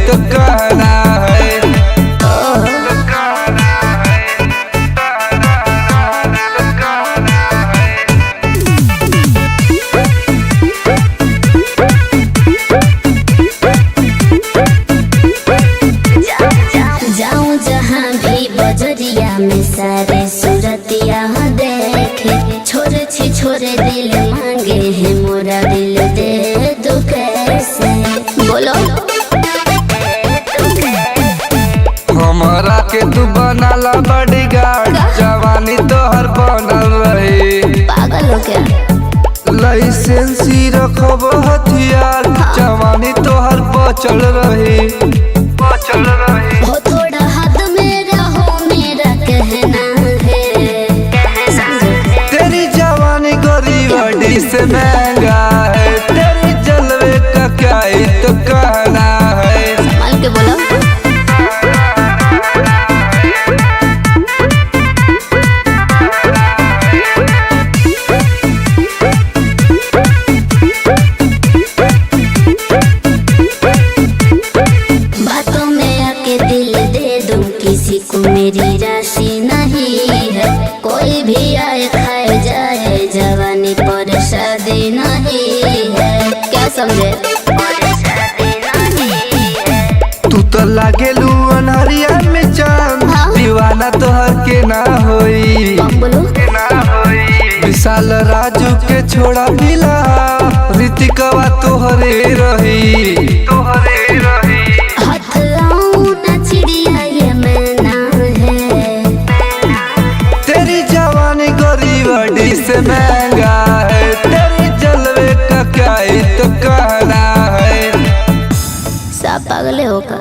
तो कहना है। जाऊं जहाँ भी बजरिया में सारे सूरतिया देखे, छोरे दिल मांगे है मोरा दिल दे दो कैसे। बोलो हमारा के तू बनाला बॉडीगार्ड, जवानी तो हर बनल रही। पागल हो क्या? लाइसेंसी रखब हथियार, जवानी तो हर बचल रही। हो थोड़ा हद मेरा हो मेरा कहना है। तेरी जवानी गरीबी से महंगा है, तेरी जलवे का क्या ही तो कहना है। संभाल के बोलो। बातों में आके दिल दे दूं किसी को मेरी राशि नहीं है। कोई भी आए खाए जाए जवानी पर शादी नहीं है। क्या समझे? तू तो लागेलू अनहरिया में चांद, दीवाना तो हर के ना होई। बोलो विशाल राजू के छोड़ा मिला, ऋतिकवा तोहरे रही। हाथ लाऊं ना चिड़िया ये मैना है। तेरी जवानी गरीबी से महंगा है, तेरी जलवे का क्या ही तो कहना है। सब पागले होगा।